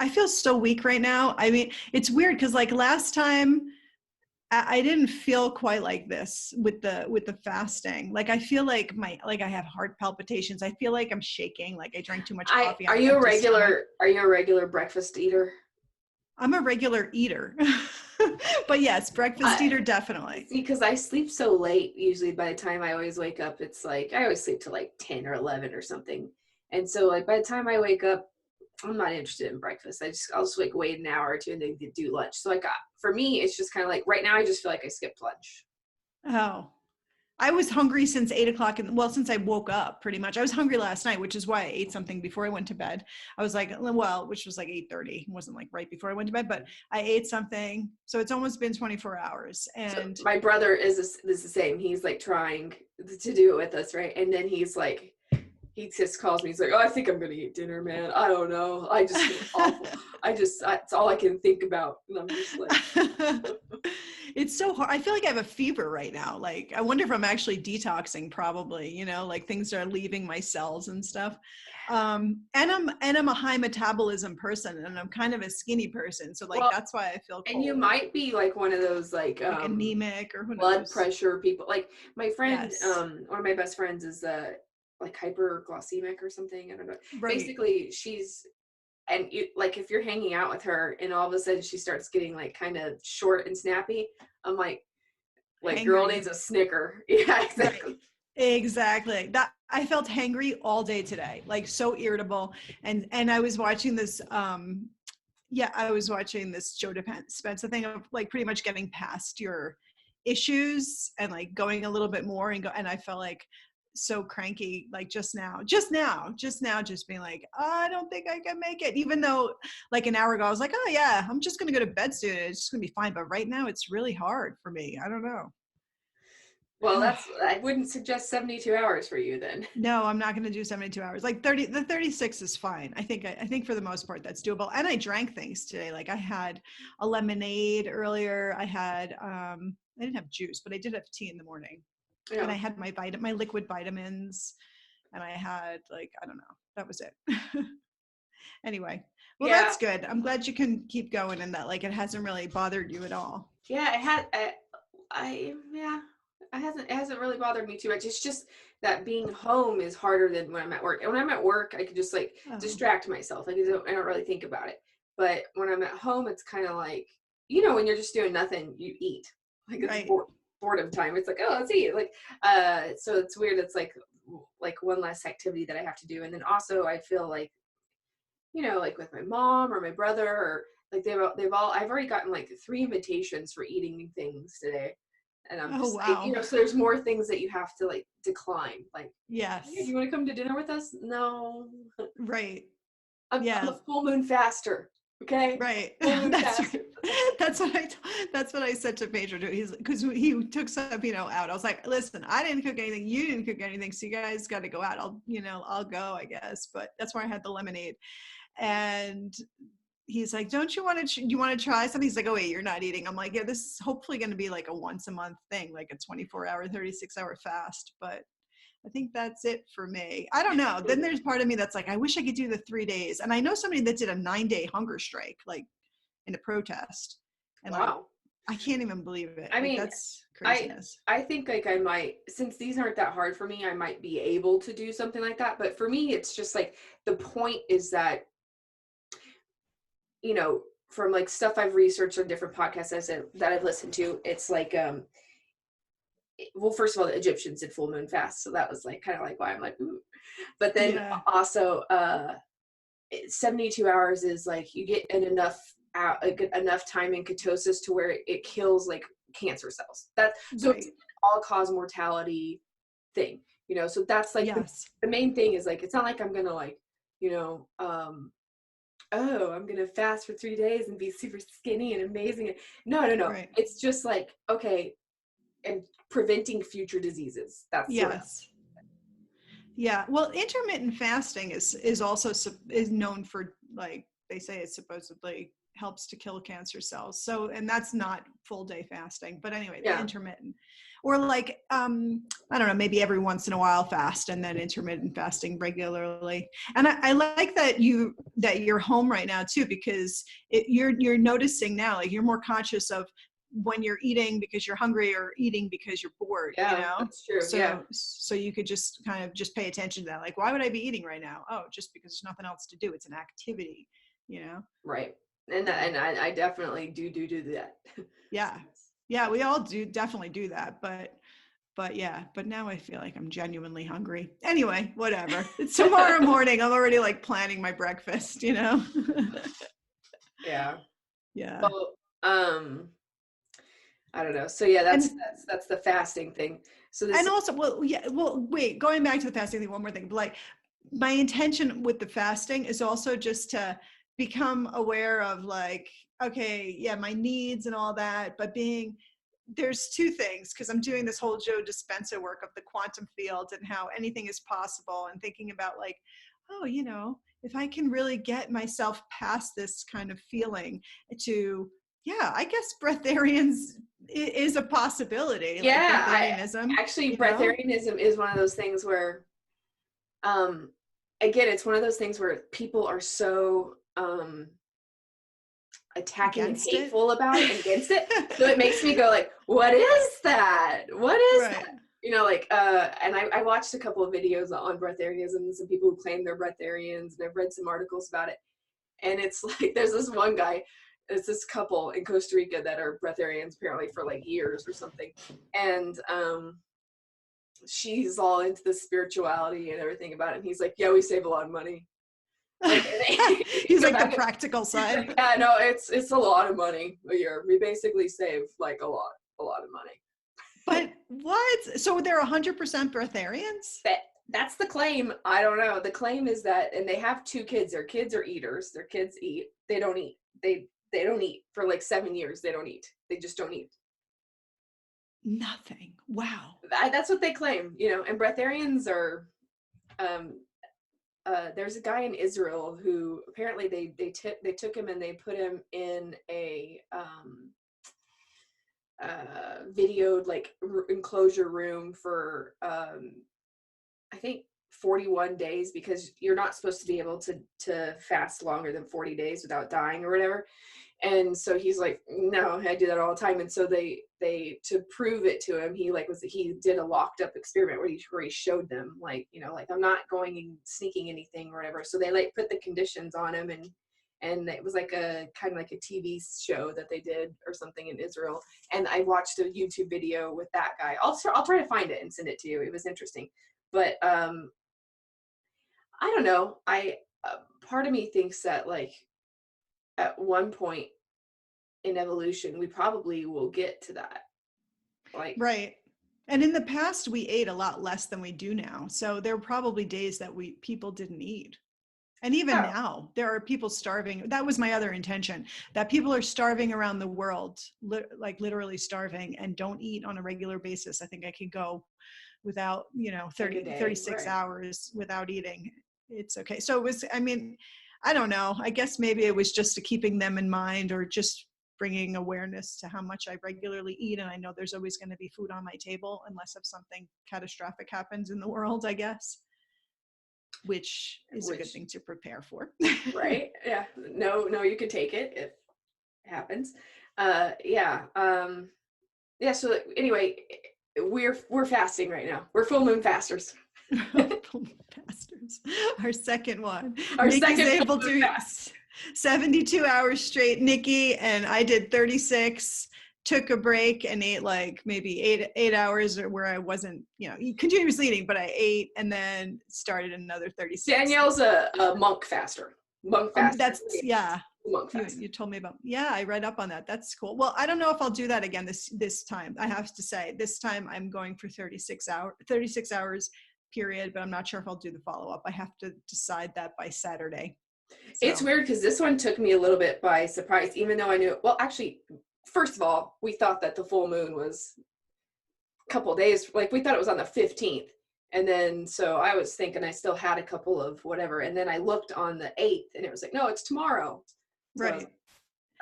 I feel so weak right now. I mean, it's weird because like last time I didn't feel quite like this with the fasting. Like I feel like I have heart palpitations. I feel like I'm shaking. Like I drank too much coffee. Are you a regular breakfast eater? I'm a regular eater. But yes, breakfast eater, definitely. See, because I sleep so late, usually by the time I always wake up, it's like, I always sleep till like 10 or 11 or something. And so like by the time I wake up, I'm not interested in breakfast. I'll just like wait an hour or two and then do lunch. So like for me, it's just kind of like right now, I just feel like I skipped lunch. Oh, I was hungry since 8 o'clock. Well, since I woke up pretty much. I was hungry last night, which is why I ate something before I went to bed. I was like, well, which was like 8:30. It wasn't like right before I went to bed, but I ate something. So it's almost been 24 hours. And so my brother is the same. He's like trying to do it with us, right? And then he's like, he just calls me. He's like, "Oh, I think I'm gonna eat dinner, man. I don't know. I just feel awful. It's all I can think about." And I'm just like, it's so hard. I feel like I have a fever right now. Like, I wonder if I'm actually detoxing, probably, like things are leaving my cells and stuff. And I'm a high metabolism person, and I'm kind of a skinny person. So like, that's why I feel cold. And you might be like one of those like anemic or who blood knows. pressure people. Like my friend, Yes. one of my best friends is like hyperglycemic or something. I don't know. Right. Basically, and like if you're hanging out with her and all of a sudden she starts getting like kind of short and snappy, I'm like girl needs a Snicker. Yeah, exactly. Right. Exactly. That I felt hangry all day today, like so irritable. And I was watching this I was watching this Joe Dispenza thing of like pretty much getting past your issues and like going a little bit more and I felt like so cranky, like just now, just being like, oh, I don't think I can make it. Even though like an hour ago, I was like, oh yeah, I'm just going to go to bed soon. It's just going to be fine. But right now it's really hard for me. I don't know. Well, I wouldn't suggest 72 hours for you then. No, I'm not going to do 72 hours. Like the 36 is fine. I think for the most part that's doable. And I drank things today. Like I had a lemonade earlier. I didn't have juice, but I did have tea in the morning. Yeah. And I had my liquid vitamins, and I had like, I don't know, that was it. Anyway, well, yeah. That's good. I'm glad you can keep going and that like it hasn't really bothered you at all. Yeah, it hasn't really bothered me too much. It's just that being home is harder than when I'm at work. And when I'm at work, I can just like distract myself. Like I don't really think about it. But when I'm at home, it's kind of like, when you're just doing nothing, you eat. Like it's right. Boredom time. It's like, oh, let's eat. Like, so it's weird. It's like one less activity that I have to do. And then also I feel like, like with my mom or my brother or like I've already gotten like 3 invitations for eating things today. And I'm just wow. Like, so there's more things that you have to like decline. Like, yes. Hey, do you want to come to dinner with us? No. Right. I'm a full moon faster. Okay. Right. That's what I said to Pedro too. He's because he took some, out. I was like, listen, I didn't cook anything. You didn't cook anything. So you guys got to go out. I'll go, I guess. But that's why I had the lemonade. And he's like, don't you want to try something? He's like, oh wait, you're not eating. I'm like, yeah, this is hopefully going to be like a once a month thing, like a 24-hour, 36-hour fast. But I think that's it for me. I don't know. Then there's part of me that's like, I wish I could do the 3 days. And I know somebody that did a 9-day hunger strike, like in a protest. And wow. Like, I can't even believe it. I mean, that's craziness. I think like I might, since these aren't that hard for me, I might be able to do something like that. But for me, it's just like, the point is that, from like stuff I've researched on different podcasts that I've listened to, it's like, well, first of all, the Egyptians did full moon fast. So that was like, kind of like why I'm like, ooh. But then also 72 hours is like, you get enough time in ketosis to where it kills like cancer cells. So right. It's an all-cause mortality thing, so that's like the main thing is like, it's not like I'm going to like, oh, I'm going to fast for 3 days and be super skinny and amazing. No. Right. It's just like, okay, and preventing future diseases. That's yes. Yeah. Well, intermittent fasting is also known for, like, they say it supposedly helps to kill cancer cells. So, and that's not full day fasting. But anyway, the Yeah. intermittent, or like, I don't know, maybe every once in a while fast and then intermittent fasting regularly. And I like that you're home right now too, because you're noticing now, like you're more conscious of when you're eating because you're hungry or eating because you're bored, Yeah, that's true. Yeah. So you could just kind of just pay attention to that. Like, why would I be eating right now? Oh, just because there's nothing else to do. It's an activity, Right. And I definitely do that. Yeah. Yeah, we all definitely do that. But now I feel like I'm genuinely hungry. Anyway, whatever. It's tomorrow morning. I'm already like planning my breakfast, Yeah. Yeah. Well, I don't know. So yeah, that's the fasting thing. So this, and also, wait, going back to the fasting thing, one more thing. Like, my intention with the fasting is also just to become aware of, like, okay, yeah, my needs and all that, but there's two things, because I'm doing this whole Joe Dispenza work of the quantum field and how anything is possible, and thinking about like, oh, if I can really get myself past this kind of feeling to, yeah, I guess breatharians is a possibility. yeah, Like breatharianism. breatharianism is one of those things where, again, it's one of those things where people are so attacking Against and hateful about it, against it. So it makes me go like, what is that? What is Right. that? And I watched a couple of videos on breatharianism and some people who claim they're breatharians, and I've read some articles about it. And it's like, there's this one guy, it's this couple in Costa Rica that are breatharians apparently for like years or something. And she's all into the spirituality and everything about it. And he's like, yeah, we save a lot of money. Like, he's like the practical side. Yeah, no, it's a lot of money a year. We basically save like a lot of money. But what? So they're 100% breatharians? That's the claim. I don't know. The claim is that, and they have 2 kids. Their kids are eaters. Their kids eat. They don't eat. They don't eat for like 7 years. They don't eat. They just don't eat. Nothing. Wow. That's what they claim. And breatharians are. There's a guy in Israel who apparently they took him and they put him in a videoed like enclosure room for I think 41 days, because you're not supposed to be able to fast longer than 40 days without dying or whatever. And so he's like, no, I do that all the time. And so they to prove it to him, he did a locked up experiment where he showed them like, like, I'm not going and sneaking anything or whatever. So they like put the conditions on him, and it was like a kind of like a TV show that they did or something in Israel. And I watched a YouTube video with that guy. I'll try to find it and send it to you. It was interesting. But I don't know. Part of me thinks that like at one point in evolution, we probably will get to that. Like, right. And in the past, we ate a lot less than we do now. So there were probably days that people didn't eat. And even now, there are people starving. That was my other intention, that people are starving around the world, like literally starving, and don't eat on a regular basis. I think I could go without, 36 hours without eating. It's okay. So it was, I don't know. I guess maybe it was just keeping them in mind, or just bringing awareness to how much I regularly eat. And I know there's always going to be food on my table unless if something catastrophic happens in the world, I guess, which is a good thing to prepare for. Right. Yeah. No, you can take it if it happens. Yeah. So anyway, we're fasting right now. We're full moon fasters. Pastors. Our second one. Our Nikki's second able to fast. 72 hours straight, Nikki, and I did 36, took a break and ate like maybe eight hours, or where I wasn't, continuously eating, but I ate and then started another 36. Danielle's a monk faster. Monk faster. That's, yeah. Monk faster. You told me about, yeah, I read up on that. That's cool. Well, I don't know if I'll do that again this time. I have to say, this time I'm going for 36 hours period, but I'm not sure if I'll do the follow-up. I have to decide that by Saturday. So. It's weird because this one took me a little bit by surprise, even though I knew, well, actually, first of all, we thought that the full moon was a couple of days, like we thought it was on the 15th. And then, so I was thinking I still had a couple of whatever. And then I looked on the 8th and it was like, no, it's tomorrow. So, right.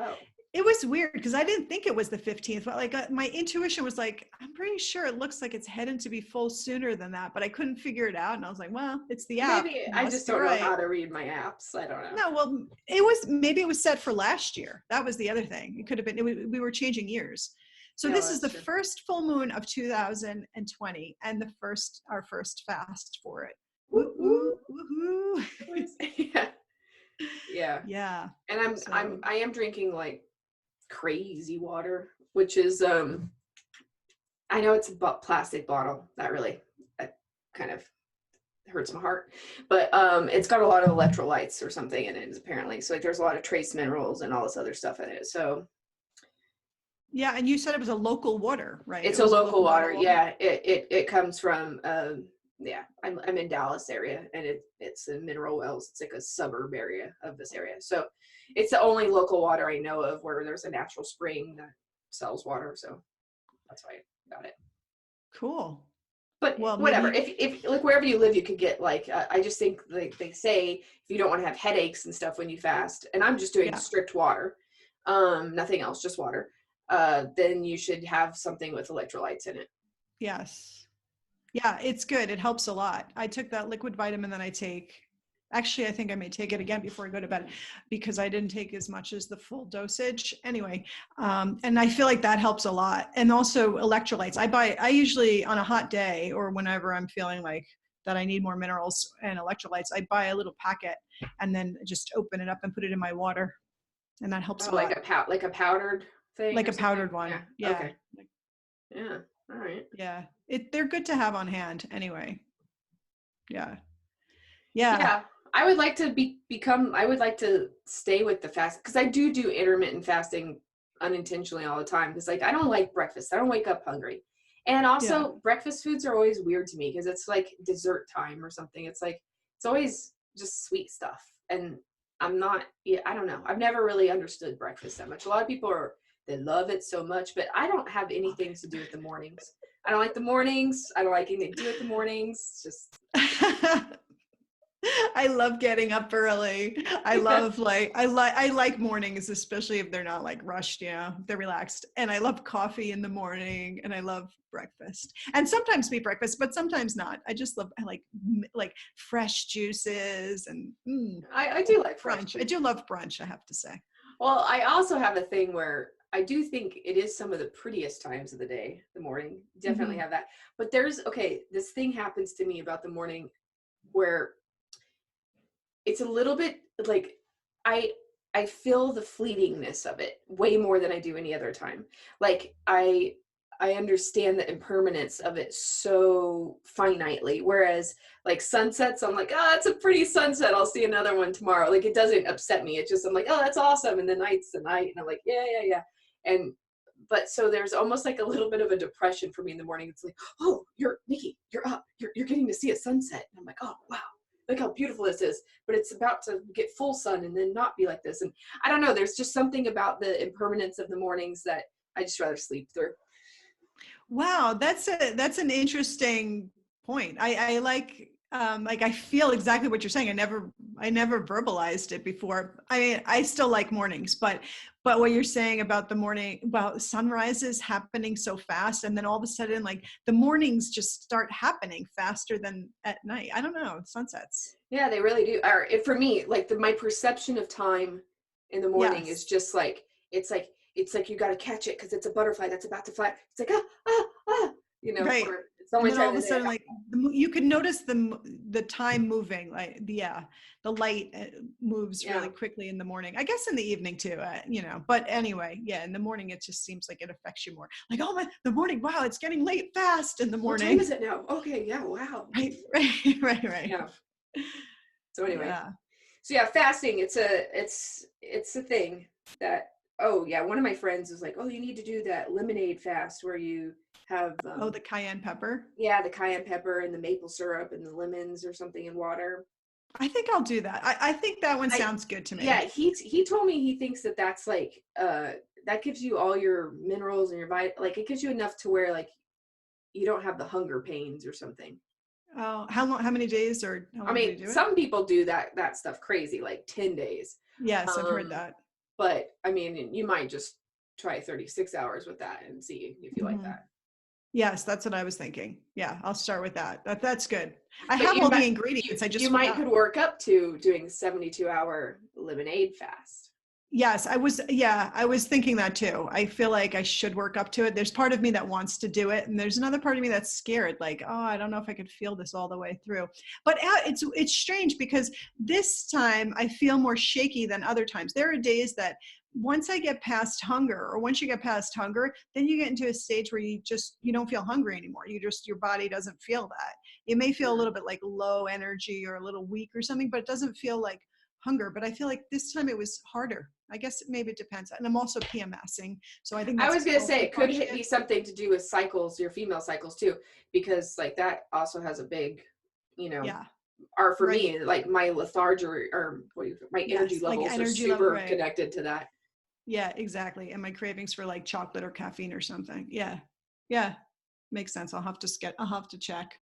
oh. It was weird because I didn't think it was the 15th, but like my intuition was like, I'm pretty sure it looks like it's heading to be full sooner than that, but I couldn't figure it out. And I was like, well, it's the app. Maybe It I must just be don't know right. how to read my apps. I don't know. No, well, it was, maybe it was set for last year. That was the other thing. It could have been, we were changing years. So No, this is that's the true. first full moon of 2020 and our first fast for it. Woo, Woo, woo. woo, woohoo. Yeah. Yeah. Yeah. And So I am drinking like crazy water, which is I know it's a plastic bottle. That kind of hurts my heart, but it's got a lot of electrolytes or something in it apparently. So like there's a lot of trace minerals and all this other stuff in it. So yeah, and you said it was a local water, right? it's It a was a local local water. bottled water. Yeah, it comes from yeah. I'm in Dallas area, and it's in Mineral Wells. It's like a suburb area of this area. So it's the only local water I know of where there's a natural spring that sells water. So that's why I got it. Cool. But Well, whatever. maybe, If like wherever you live, you could get like I just think like they say if you don't want to have headaches and stuff when you fast, and I'm just doing yeah, strict water, nothing else, just water. Then you should have something with electrolytes in it. yes. Yeah, it's good. It helps a lot. I took that liquid vitamin that actually, I think I may take it again before I go to bed because I didn't take as much as the full dosage. Anyway, and I feel like that helps a lot. And also electrolytes. I usually on a hot day or whenever I'm feeling like that I need more minerals and electrolytes, I buy a little packet and then just open it up and put it in my water. And that helps Oh, a lot. like a powdered thing Like or a something? powdered one. Yeah. Yeah. Okay. Yeah. All right. Yeah. They're good to have on hand anyway. Yeah. Yeah. Yeah. I would like to I would like to stay with the fast because I do intermittent fasting unintentionally all the time because like I don't like breakfast. I don't wake up hungry. And Yeah. also breakfast foods are always weird to me because it's like dessert time or something. It's like it's always just sweet stuff. And I'm not yeah, I don't know. I've never really understood breakfast that much. A lot of people they love it so much, but I don't have anything to do with the mornings. I don't like the mornings. I don't like anything to do with the mornings. It's just I love getting up early. I yeah. love I like mornings, especially if they're not like rushed, they're relaxed. And I love coffee in the morning and I love breakfast. And sometimes meat breakfast, but sometimes not. I like fresh juices and I do like fresh brunch. I juice. do love brunch, I have to say. Well, I also have a thing where I do think it is some of the prettiest times of the day, the morning. Definitely Mhm. have that. But this thing happens to me about the morning where it's a little bit like I I feel the fleetingness of it way more than I do any other time. Like I understand the impermanence of it so finitely. Whereas like sunsets, I'm like, oh, that's a pretty sunset. I'll see another one tomorrow. Like it doesn't upset me. It's just I'm like, oh, that's awesome. And the night's the night. And I'm like, yeah, yeah, yeah. And but so there's almost like a little bit of a depression for me in the morning. It's like, oh, you're Nikki, you're up. You're getting to see a sunset. And I'm like, oh wow, look how beautiful this is. But it's about to get full sun and then not be like this. And I don't know, there's just something about the impermanence of the mornings that I just rather sleep through. Wow, that's an interesting point. I like I feel exactly what you're saying. I never verbalized it before. I mean, I still like mornings, but what you're saying about the morning, about sunrises happening so fast, and then all of a sudden, like the mornings just start happening faster than at night. I don't know, sunsets. Yeah, they really do. Or for me, like my perception of time in the morning is Yes. just like it's like you got to catch it because it's a butterfly that's about to fly. It's like ah ah, Right. or it's the And only then all time of a of the day. sudden, like you can notice the time moving, like the light moves Yeah, really quickly in the morning. I guess in the evening too, But anyway, yeah, in the morning it just seems like it affects you more. Like, oh my, the morning, wow, it's getting late fast in the what time is morning. it now? Okay, yeah, wow. Right, right. Yeah. So anyway, Yeah. so yeah, fasting. It's a thing that. Oh yeah, one of my friends was like, oh, you need to do that lemonade fast where you have Oh, the cayenne pepper. yeah, the cayenne pepper and the maple syrup and the lemons or something in water. I think I'll do that. I think that one I sounds good to yeah, me. he told me he thinks that that's like that gives you all your minerals and your like it gives you enough to where like you don't have the hunger pains or something. Oh, how long? How many days, or how I long do mean, you do it? some people do that stuff crazy like 10 days. Yes, I've heard Um that. But I mean, you might just try 36 hours with that and see if you like Mhm. that. Yes, that's what I was thinking. Yeah, I'll start with that. That's good. I But have you all the might ingredients. I you just might forgot. could work up to doing 72-hour lemonade fast. Yes, I was thinking that too. I feel like I should work up to it. There's part of me that wants to do it, and there's another part of me that's scared, like, oh, I don't know if I could feel this all the way through. But it's strange because this time I feel more shaky than other times. There are days that once I get past hunger, or once you get past hunger, then you get into a stage where you don't feel hungry anymore. Your body doesn't feel that. It may feel a Yeah. little bit like low energy or a little weak or something, but it doesn't feel like hunger. But I feel like this time it was harder. I guess maybe it depends. And I'm also PMSing. So I think I that's was gonna say also it could partially be it. something to do with cycles, your female cycles too, because like that also has a big, you know, Yeah. or for Right. me, like my lethargy or my energy Yes. Like levels are energy level. super Right. connected to that. Yeah, exactly. And my cravings for like chocolate or caffeine or something. Yeah. Yeah. Makes sense. I'll have to check.